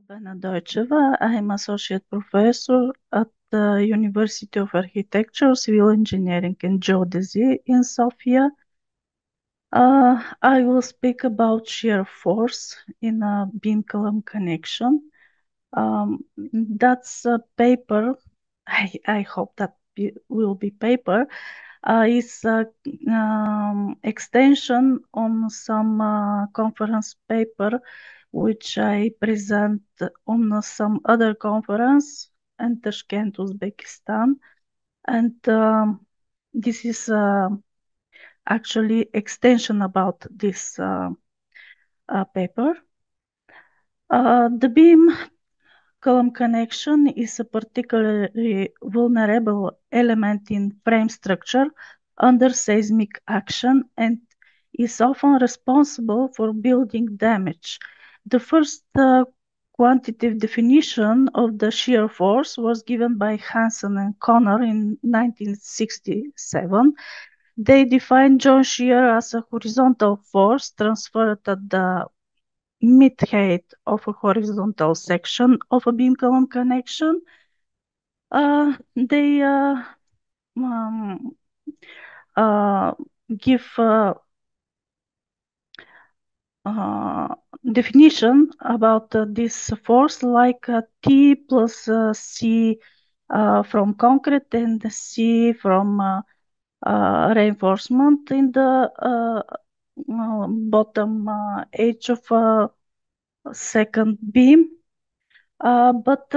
Albena Deutscheva. I'm associate professor at the University of Architecture, Civil Engineering and Geodesy in Sofia. I will speak about shear force in a beam-column connection. That's a paper. I hope that will be paper. It's a extension on some conference paper which I present on some other conference in Tashkent, Uzbekistan. And this is actually extension about this paper. The beam column connection is a particularly vulnerable element in frame structure under seismic action and is often responsible for building damage. The first quantitative definition of the shear force was given by Hansen and Connor in 1967. They defined joint shear as a horizontal force transferred at the mid-height of a horizontal section of a beam column connection. They give definition about this force like T plus C from concrete and C from reinforcement in the bottom edge of a second beam. But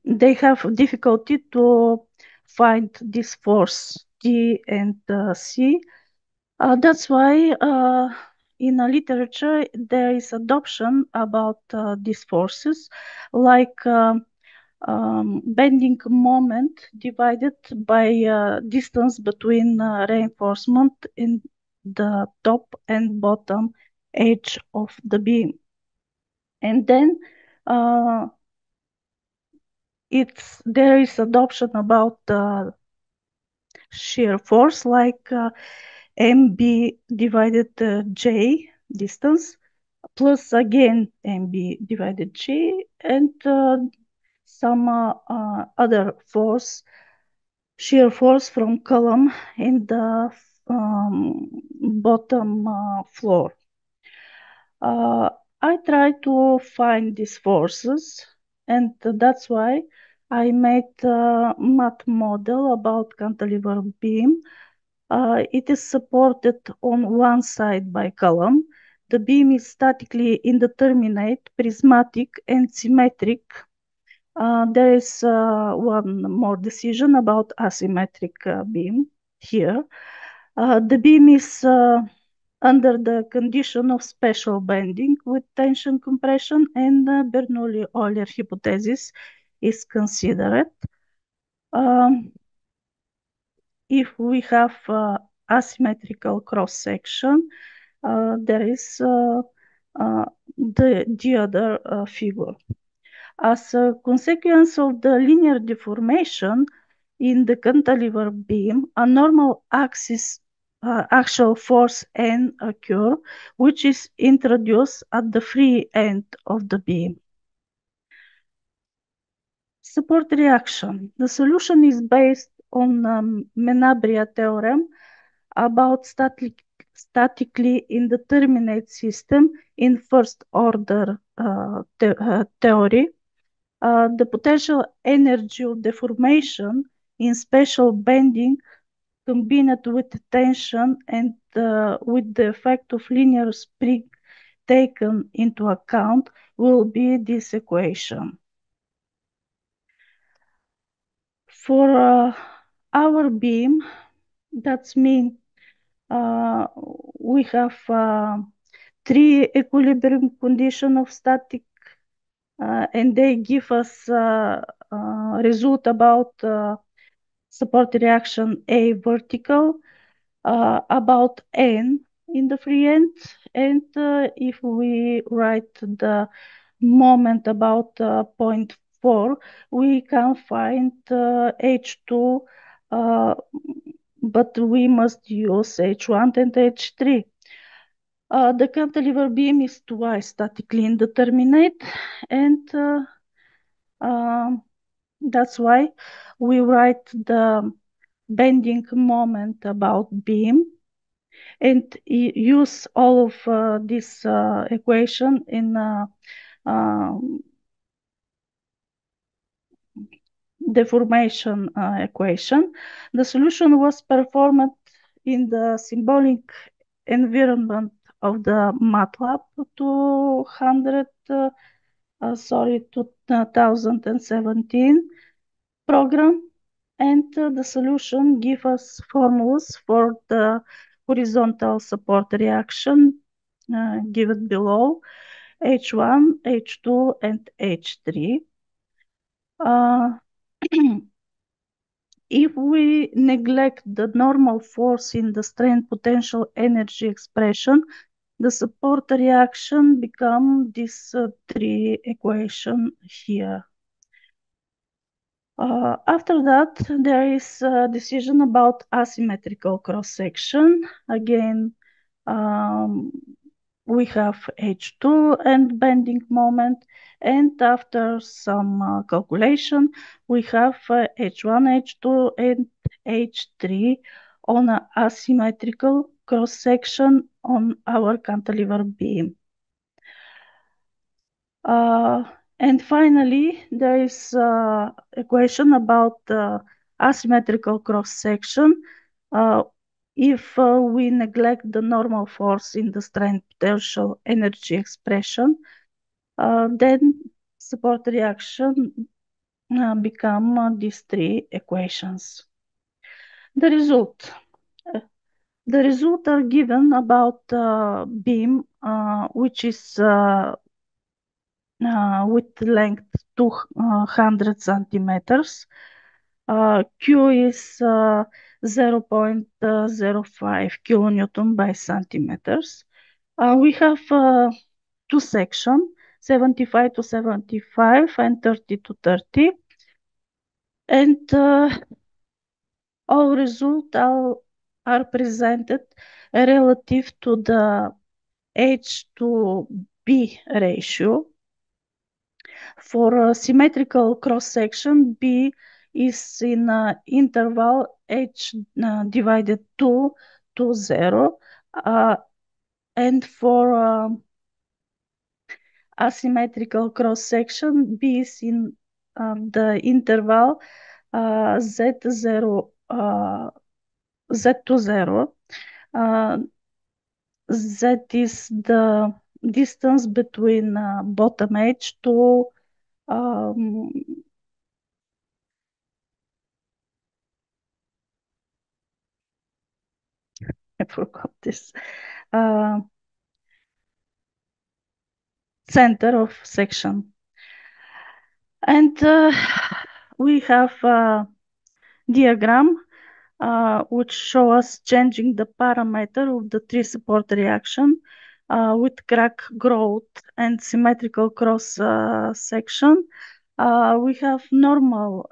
they have difficulty to find this force T and C. That's why in the literature there is adoption about these forces, like bending moment divided by distance between reinforcement in the top and bottom edge of the beam. And then there is adoption about shear force like MB divided J distance plus again MB divided J and some other force, shear force from column in the bottom floor. I try to find these forces, and that's why I made a math model about cantilever beam. It is supported on one side by column. The beam is statically indeterminate, prismatic, and symmetric. There is one more decision about asymmetric beam here. The beam is under the condition of special bending with tension compression, and Bernoulli-Euler hypothesis is considered. If we have asymmetrical cross section, there is the other figure. As a consequence of the linear deformation in the cantilever beam, a normal axis axial force N occur, which is introduced at the free end of the beam. Support reaction. The solution is based on Menabrea theorem about statically indeterminate system in first order theory. The potential energy of deformation in special bending combined with tension and with the effect of linear spring taken into account will be this equation. For our beam, that means we have three equilibrium condition of static and they give us result about support reaction A vertical, about N in the free end, and if we write the moment about 0.4, we can find H2, but we must use H1 and H3. The cantilever beam is twice statically indeterminate, and um, that's why we write the bending moment about beam and use all of this equation in um, deformation equation. The solution was performed in the symbolic environment of the MATLAB 2017 program, and the solution give us formulas for the horizontal support reaction given below, H1, H2, and H3. If we neglect the normal force in the strain potential energy expression, the support reaction become these three equation here. After that, there is a decision about asymmetrical cross-section. Again, um, we have H2 and bending moment, and after some calculation, we have H1, H2, and H3 on an asymmetrical cross-section on our cantilever beam. Uh, and finally, there is a question about asymmetrical cross-section. If we neglect the normal force in the strain potential energy expression, then support reaction become these three equations. The result. The results are given about beam, which is with length 200 centimeters. Q is 0.05 kilonewton by centimeters. We have two sections, 75 to 75 and 30 to 30. And all results are presented relative to the H to B ratio. For a symmetrical cross-section, B is in interval H divided 2 to 0. And for asymmetrical cross-section, B is in the interval Z0, Z to 0. Z is the distance between bottom edge to um, I forgot this center of section. And we have a diagram which show us changing the parameter of the tree support reaction with crack growth and symmetrical cross section. We have normal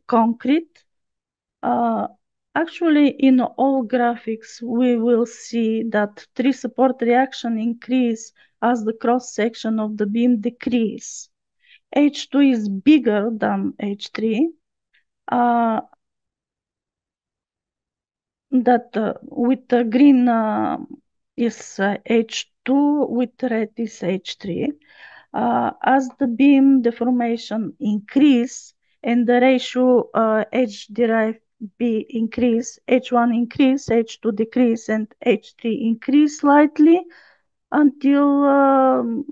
concrete. Actually, in all graphics, we will see that tree support reaction increase as the cross section of the beam decrease. H2 is bigger than H3. That with the green is H2, with red is H3. As the beam deformation increase and the ratio H derived B increase, H1 increase, H2 decrease, and H3 increase slightly until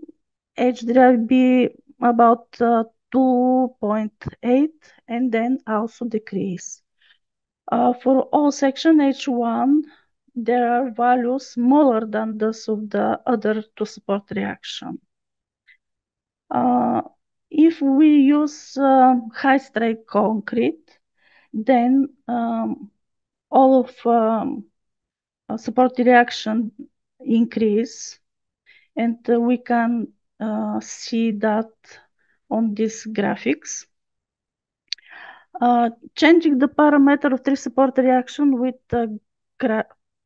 H derived B about 2.8 and then also decrease. For all section H1, there are values smaller than those of the other two support reaction. If we use high strength concrete, then all of support reaction increase, and we can see that on these graphics. Changing the parameter of tree support reaction with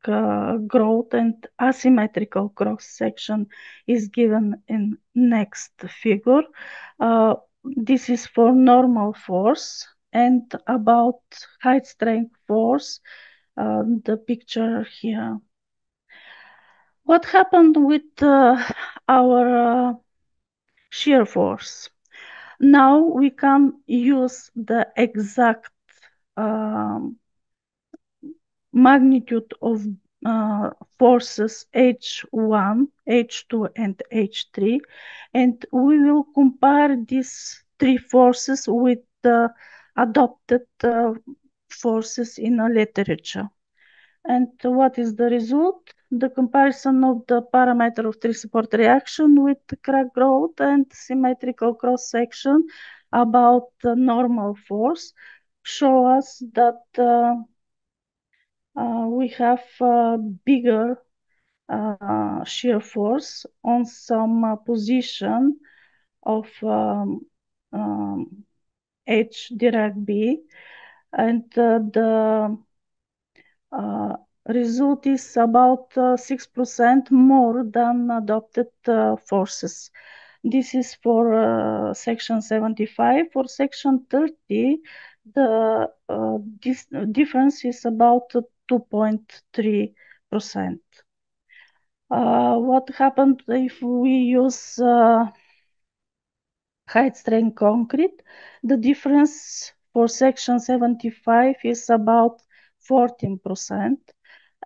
growth and asymmetrical cross section is given in next figure. This is for normal force, and about height strength force, the picture here. What happened with our shear force? Now we can use the exact magnitude of forces H1, H2, and H3, and we will compare these three forces with the adopted forces in the literature. And what is the result? The comparison of the parameter of tree support reaction with the crack growth and symmetrical cross section about the normal force show us that we have bigger shear force on some position of H Dirac B, and the result is about 6% more than adopted forces. This is for section 75. For section 30, the difference is about 2.3%. What happened if we use height strength concrete? The difference for section 75 is about 14%,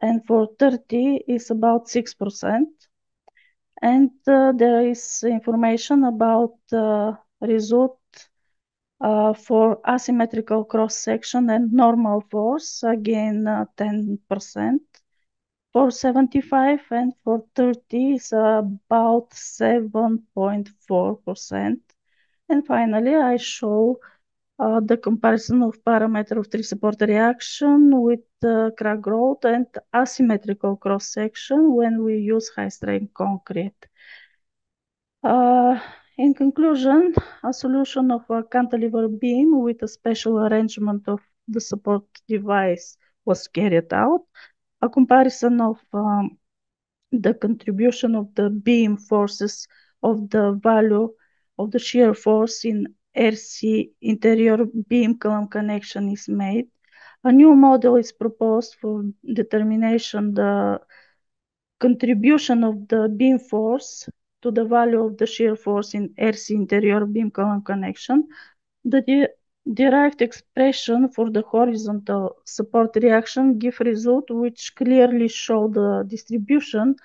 and for 30 is about 6%. And there is information about result for asymmetrical cross section and normal force, again 10%. For 75 and for 30 is about 7.4%. And finally, I show the comparison of parameter of tree support reaction with crack growth and asymmetrical cross section when we use high strength concrete. In conclusion, a solution of a cantilever beam with a special arrangement of the support device was carried out. A comparison of the contribution of the beam forces of the value of the shear force in RC interior beam column connection is made. A new model is proposed for determination the contribution of the beam force to the value of the shear force in RC interior beam column connection. The derived expression for the horizontal support reaction give result which clearly show the distribution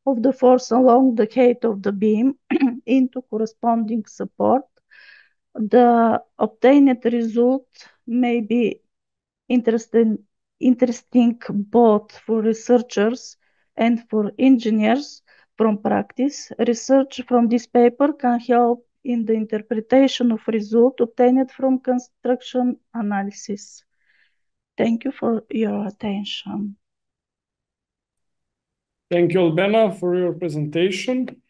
of the force along the height of the beam into corresponding support. The obtained result may be interesting both for researchers and for engineers from practice. Research from this paper can help in the interpretation of results obtained from construction analysis. Thank you for your attention. Thank you, Albena, for your presentation.